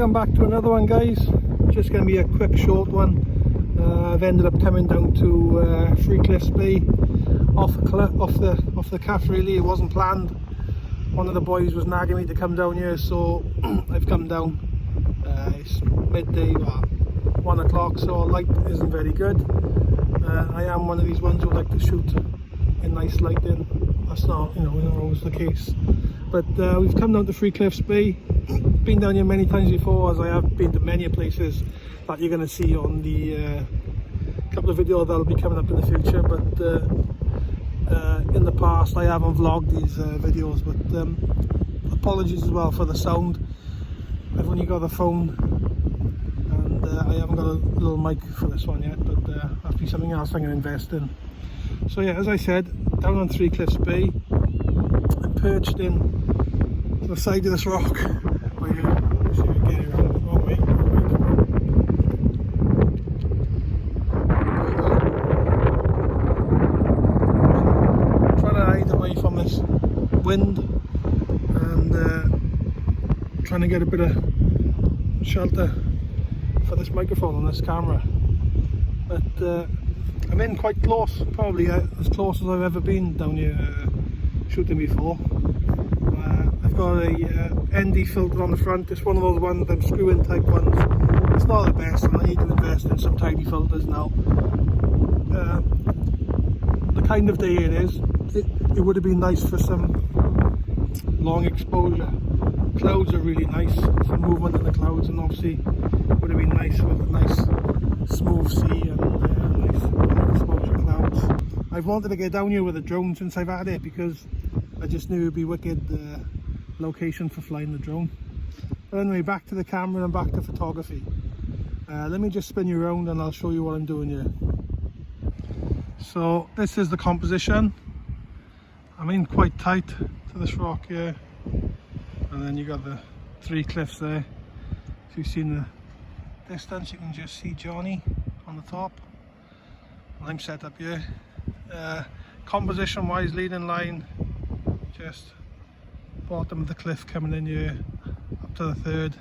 Welcome back to another one, guys. Just going to be a quick short one. I've ended up coming down to Three Cliffs Bay off the calf. Really, it wasn't planned. One of the boys was nagging me to come down here, so I've come down. It's midday, 1 o'clock, so light isn't very good. I am one of these ones who like to shoot in nice lighting. That's not, not always the case. But we've come down to Three Cliffs Bay. Been down here many times before, as I have been to many places that you're going to see on the couple of videos that'll be coming up in the future. But in the past I haven't vlogged these videos, but apologies as well for the sound. I've only got a phone and I haven't got a little mic for this one yet, but that'll be something else I'm going to invest in. So yeah, as I said, down on Three Cliffs Bay, I'm perched in to the side of this rock. From this wind and trying to get a bit of shelter for this microphone on this camera, but I'm in quite close, probably as close as I've ever been down here shooting before. I've got a ND filter on the front. It's one of those ones, them screw-in type ones. It's not the best, and I need to invest in some tiny filters now. The kind of day it is, it would have been nice for some long exposure. Clouds are really nice, some movement in the clouds, and obviously it would have been nice with a nice smooth sea and nice long exposure clouds. I've wanted to get down here with a drone since I've had it, because I just knew it would be wicked location for flying the drone. But anyway, back to the camera and back to photography. Let me just spin you around and I'll show you what I'm doing here. So this is the composition. I'm in quite tight to this rock here, and then you got the three cliffs there. If you've seen the distance, you can just see Johnny on the top. I'm set up here. Composition wise, leading line, just bottom of the cliff coming in here up to the third.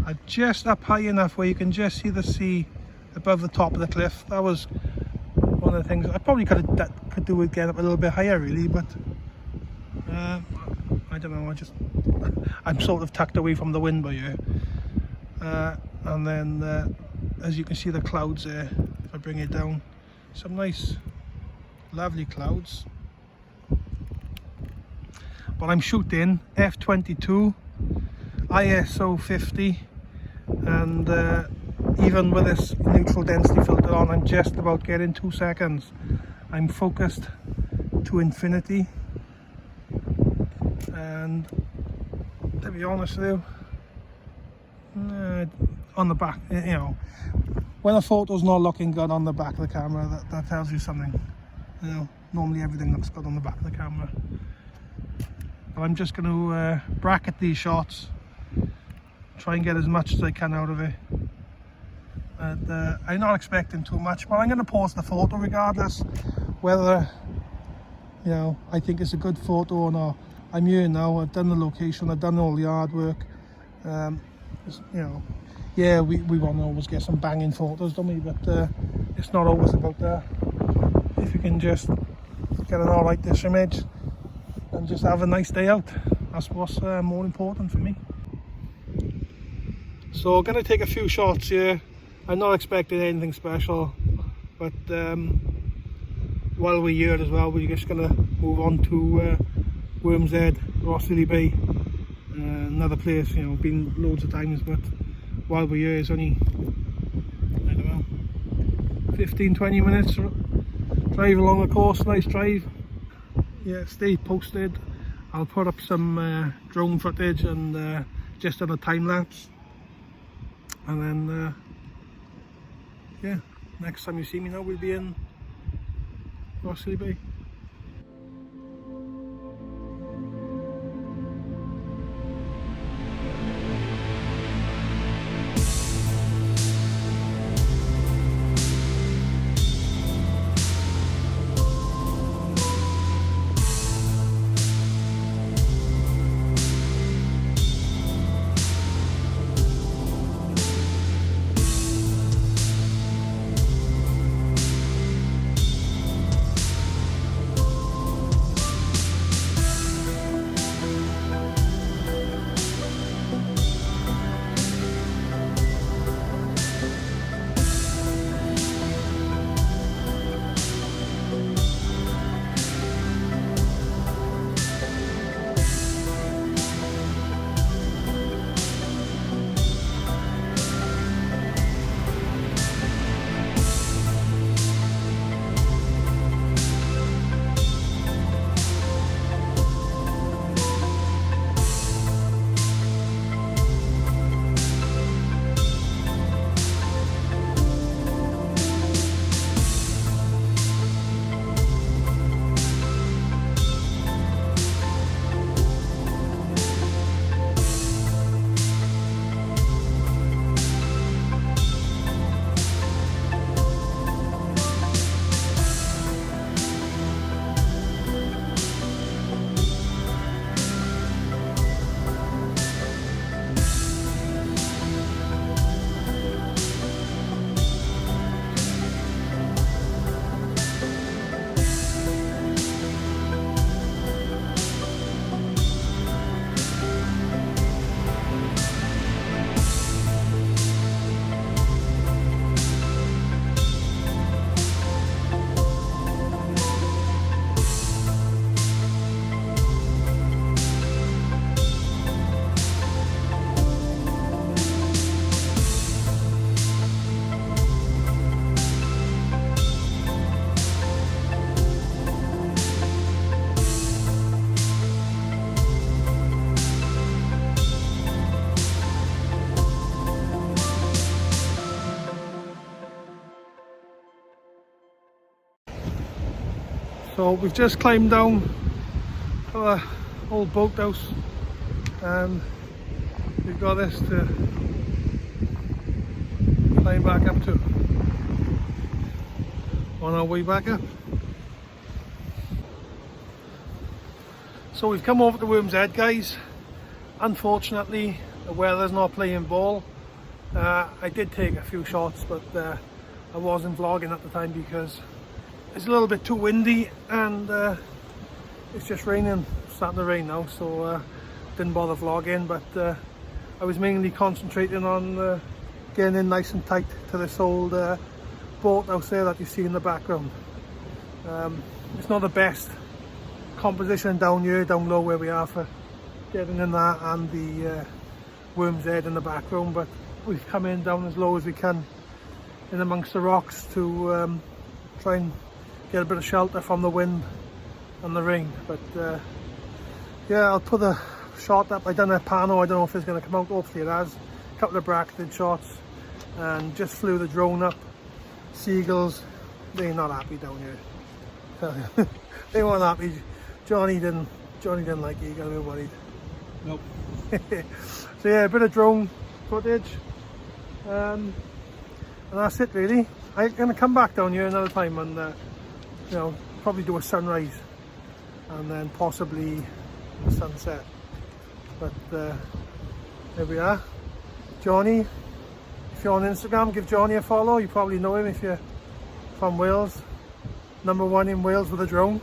I'm just up high enough where you can just see the sea above the top of the cliff. That was one of the things I probably could do with getting up a little bit higher, really, but I don't know, I'm sort of tucked away from the wind by here. And then as you can see the clouds there, if I bring it down, some nice lovely clouds. But I'm shooting f/22, ISO 50, and even with this neutral density filter on, I'm just about getting 2 seconds. I'm focused to infinity, and to be honest with you, on the back, when a photo's not looking good on the back of the camera, that tells you something. Normally everything looks good on the back of the camera. But I'm just going to bracket these shots, try and get as much as I can out of it. And I'm not expecting too much, but I'm going to post the photo regardless, whether I think it's a good photo or not. I'm here now, I've done the location, I've done all the hard work. Yeah, we want to always get some banging photos, don't we? But it's not always about that. If you can just get an alright dish image and just have a nice day out, that's what's more important for me. So I'm going to take a few shots here. I'm not expecting anything special, but while we're here as well, we're just going to move on to Worm's Head, Rhossili Bay, another place, been loads of times, but while we're here, it's only, I don't know, 15-20 minutes drive along the coast. Nice drive. Yeah, stay posted. I'll put up some drone footage and just on a time lapse, and then yeah, next time you see me now, we'll be in Rhossili Bay. So we've just climbed down to the old boathouse and we've got this to climb back up to on our way back up. So we've come over to Worm's Head, guys. Unfortunately the weather's not playing ball. I did take a few shots, but I wasn't vlogging at the time because it's a little bit too windy and it's just raining, starting to rain now, so didn't bother vlogging. But I was mainly concentrating on getting in nice and tight to this old boathouse there that you see in the background. It's not the best composition down here, down low where we are, for getting in that and the Worm's Head in the background, but we've come in down as low as we can in amongst the rocks to try and get a bit of shelter from the wind and the rain. But yeah, I'll put a shot up. I done a pano, I don't know if it's going to come out, hopefully it has. A couple of bracketed shots and just flew the drone up. Seagulls, they're not happy down here. They weren't happy. Johnny didn't like it, you gotta be worried. Nope. So yeah, a bit of drone footage. And that's it really. I'm going to come back down here another time and you know, probably do a sunrise and then possibly a sunset. But there we are. Johnny, if you're on Instagram, give Johnny a follow. You probably know him if you're from Wales. #1 in Wales with a drone.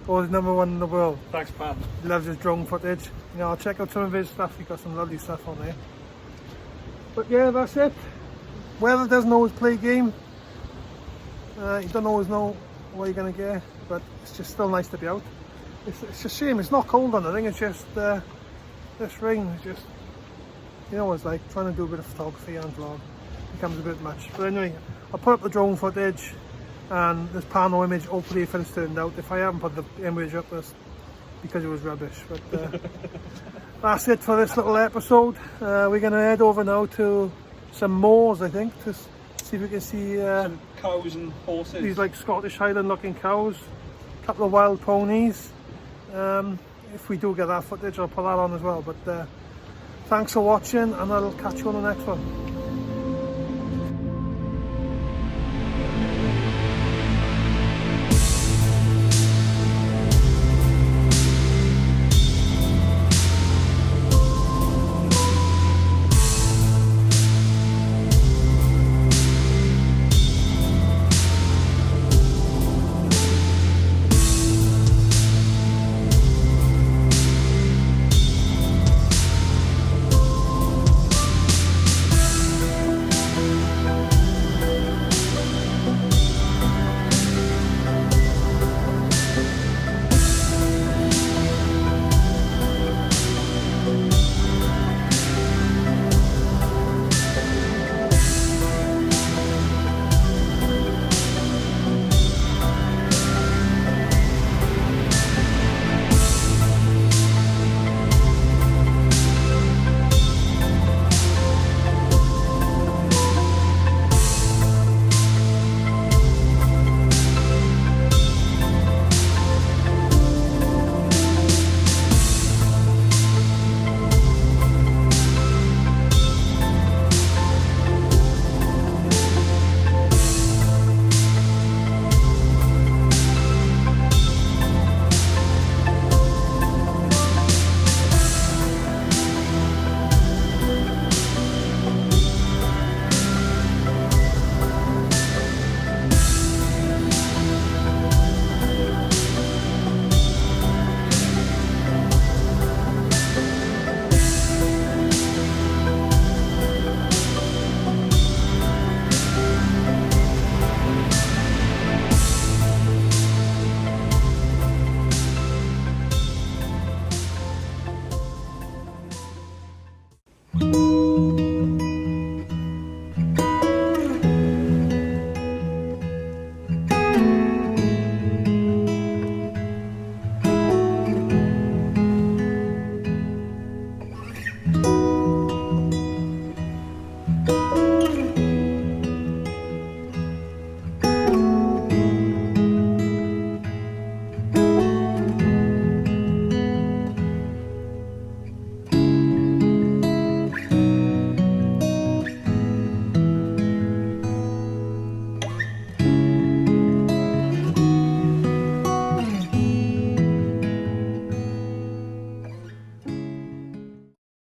Or he's #1 in the world. Thanks, Pat. He loves his drone footage. You know, I'll check out some of his stuff. He's got some lovely stuff on there. But yeah, that's it. Weather doesn't always play game. You don't always know what you're going to get, but it's just still nice to be out. It's a shame it's not cold on the thing, it's just this rain is just, you know what it's like, trying to do a bit of photography and vlog becomes a bit much. But anyway, I'll put up the drone footage and this pano image, hopefully if it's turned out. If I haven't put the image up, that's because it was rubbish. But that's it for this little episode. We're going to head over now to some moors, I think, to see if we can see some cows and horses. These like Scottish Highland looking cows, a couple of wild ponies. If we do get that footage, I'll put that on as well. But thanks for watching and I'll catch you on the next one.